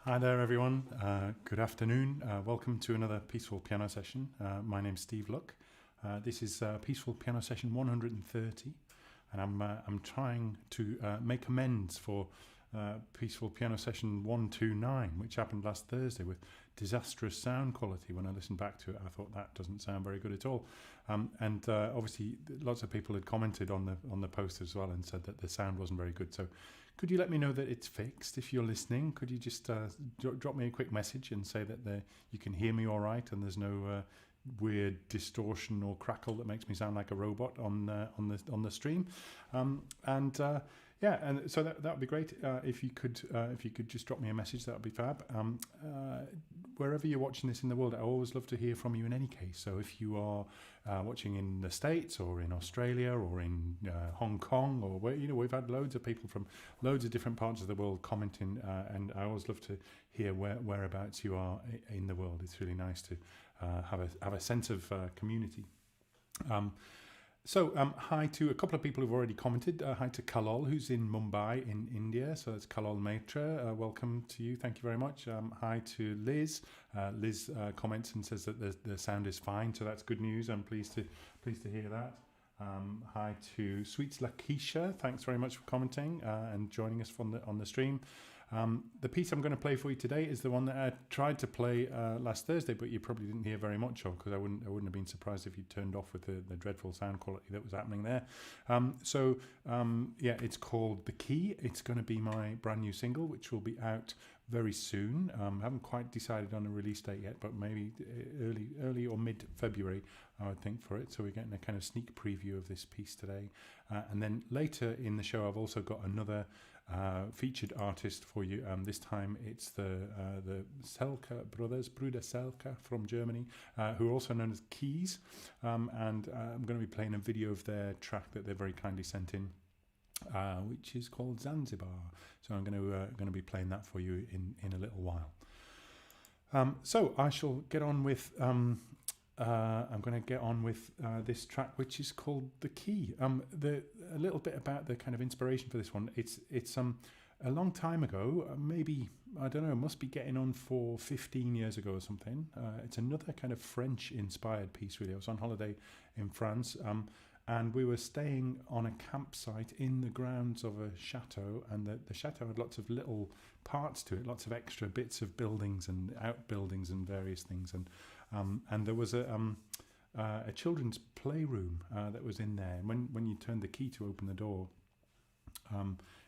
Hi there, everyone. Good afternoon. Welcome to another Peaceful Piano Session. My name's Steve Luck. This is Peaceful Piano Session 130, and I'm trying to make amends for Peaceful Piano Session 129, which happened last Thursday with disastrous sound quality. When I listened back to it, I thought that doesn't sound very good at all. And obviously, lots of people had commented on the post as well and said that the sound wasn't very good. So, could you let me know that it's fixed if you're listening? Could you just drop me a quick message and say that you can hear me all right and there's no weird distortion or crackle that makes me sound like a robot on the stream? Yeah, and so that would be great if you could just drop me a message. That would be fab. Wherever you're watching this in the world, I always love to hear from you in any case. So if you are watching in the States or in Australia or in Hong Kong, or where, we've had loads of people from loads of different parts of the world commenting, and I always love to hear whereabouts you are in the world. It's really nice to have a sense of community. So hi to a couple of people who've already commented. Hi to Kalol, who's in Mumbai in India. So it's Kalol Maitra. Welcome to you. Thank you very much. Hi to Liz. Liz comments and says that the sound is fine. So that's good news. I'm pleased to hear that. Hi to Sweets Lakisha. Thanks very much for commenting and joining us on the stream. The piece I'm going to play for you today is the one that I tried to play last Thursday, but you probably didn't hear very much of, because I wouldn't have been surprised if you turned off with the dreadful sound quality that was happening there. Yeah, it's called The Key. It's going to be my brand new single, which will be out very soon. I haven't quite decided on a release date yet, but maybe early or mid-February, I would think, for it. So we're getting a kind of sneak preview of this piece today. And then later in the show, I've also got another featured artist for you. This time it's the Selke brothers, Bruder Selke from Germany, who are also known as CEEYS. And I'm going to be playing a video of their track that they very kindly sent in, which is called Zanzibar. So I'm going to be playing that for you in a little while. So I shall get on with. I'm going to get on with this track, which is called The Key. A little bit about the kind of inspiration for this one. It's a long time ago, maybe, I don't know, must be getting on for 15 years ago or something. It's another kind of French-inspired piece, really. I was on holiday in France, and we were staying on a campsite in the grounds of a chateau, and the chateau had lots of little parts to it, lots of extra bits of buildings and outbuildings and various things, and there was a children's playroom that was in there. And when you turned the key to open the door,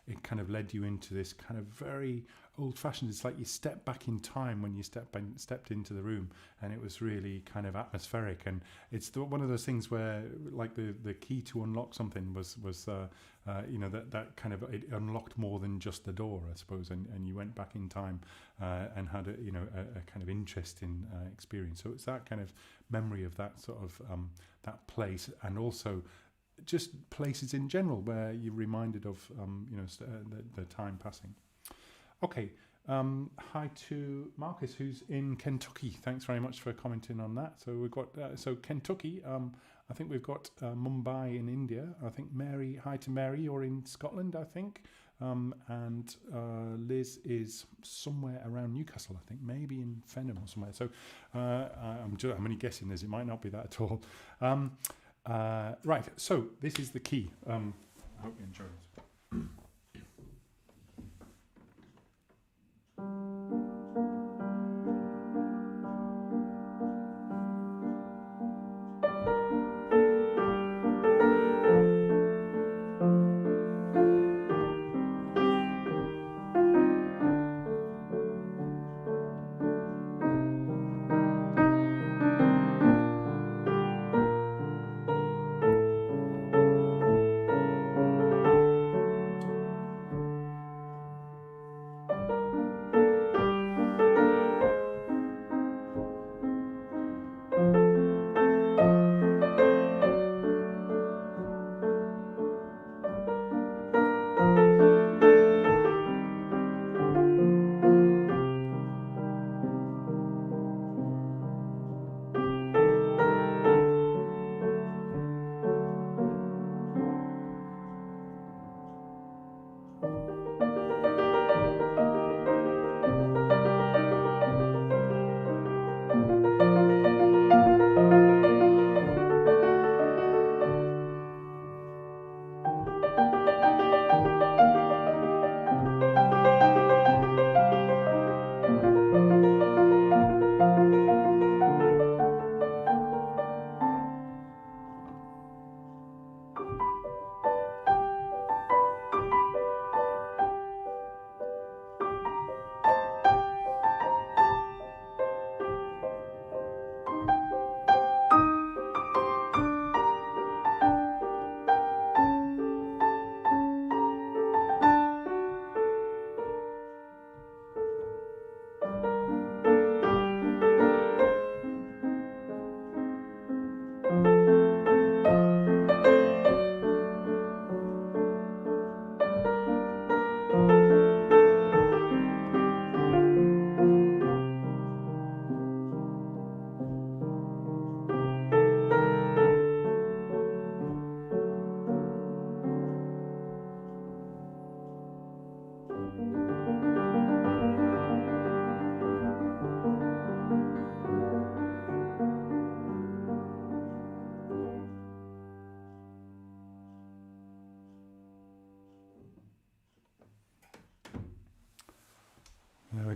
it kind of led you into this kind of very old-fashioned. It's like you stepped back in time when you stepped into the room, and it was really kind of atmospheric. And it's one of those things where, like, the key to unlock something was that kind of, it unlocked more than just the door, I suppose. And you went back in time and had a kind of interesting experience. So it's that kind of memory of that sort of that place, and also just places in general where you're reminded of the time passing. Okay, hi to Marcus, who's in Kentucky. Thanks very much for commenting on that. So we've got Kentucky. I think we've got Mumbai in India. I think Mary. Hi to Mary. You're in Scotland, I think. And Liz is somewhere around Newcastle, I think, maybe in Fenham or somewhere. So I'm only guessing, Liz. It might not be that at all. Right, so this is The Key. I hope you enjoy it.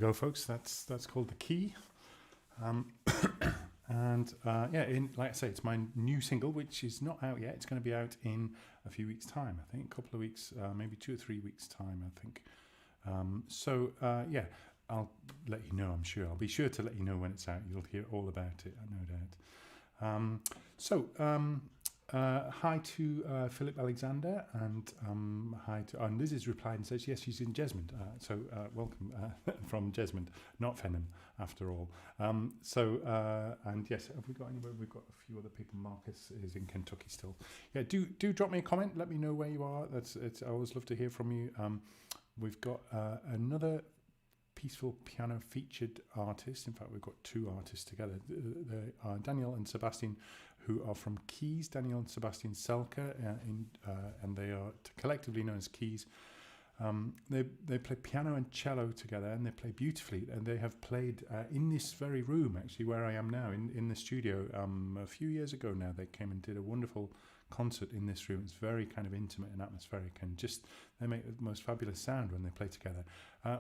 we go, folks. That's called The Key. And like I say, it's my new single, which is not out yet. It's going to be out in a few weeks' time, I think. A couple of weeks, maybe 2 or 3 weeks' time, I think. I'll let you know, I'm sure. I'll be sure to let you know when it's out. You'll hear all about it, no doubt. Hi to Philip Alexander, and hi to... And Liz has replied and says, yes, she's in Jesmond. Welcome from Jesmond, not Fenham, after all. And yes, have we got anywhere? We've got a few other people. Marcus is in Kentucky still. Yeah, do drop me a comment. Let me know where you are. I always love to hear from you. We've got another peaceful piano featured artist. In fact, we've got 2 artists together. They are Daniel and Sebastian, who are from CEEYS. Daniel and Sebastian Selke, and they are collectively known as CEEYS. They play piano and cello together, and they play beautifully. And they have played in this very room, actually, where I am now, in the studio. A few years ago now, they came and did a wonderful concert in this room. It's very kind of intimate and atmospheric, and just they make the most fabulous sound when they play together,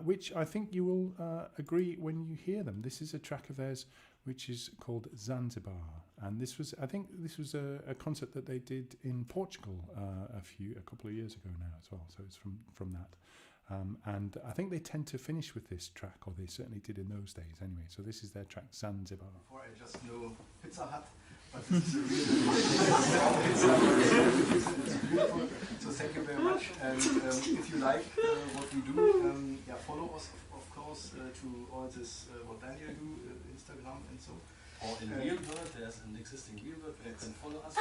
which I think you will agree when you hear them. This is a track of theirs which is called Zanzibar, and this was a concert that they did in Portugal a couple of years ago now as well. So it's from that. And I think they tend to finish with this track, or they certainly did in those days anyway. So this is their track, Zanzibar. Before I just know Pizza Hut, but this is a real So thank you very much. And if you like what we do, follow us, of course, to all this, what Daniel do, Instagram and so. Or in real world, there's an existing real world where you can follow us.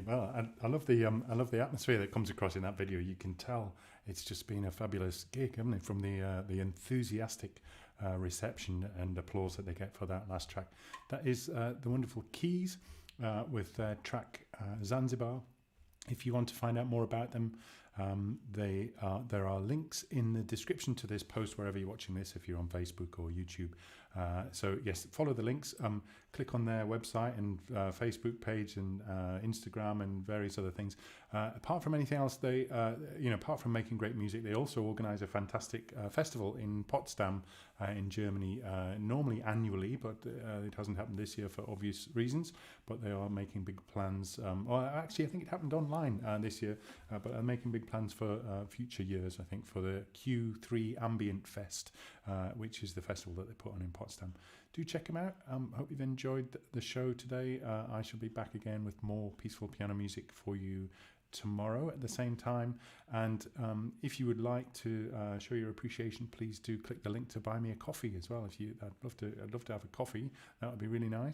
Well, I love the atmosphere that comes across in that video. You can tell it's just been a fabulous gig, hasn't it? From the enthusiastic reception and applause that they get for that last track. That is the wonderful CEEYS with their track Zanzibar. If you want to find out more about them, there are links in the description to this post wherever you're watching this, if you're on Facebook or YouTube. So yes, follow the links, click on their website and Facebook page and Instagram and various other things. Apart from anything else, they apart from making great music, they also organize a fantastic festival in Potsdam in Germany, normally annually, but it hasn't happened this year for obvious reasons. But they are making big plans. Actually, I think it happened online this year, but are making big plans for future years, I think, for the Q3 Ambient Fest, which is the festival that they put on in Potsdam. Do check them out. Hope you've enjoyed the show today. I shall be back again with more peaceful piano music for you tomorrow at the same time. And if you would like to show your appreciation, please do click the link to buy me a coffee as well. I'd love to have a coffee. That would be really nice.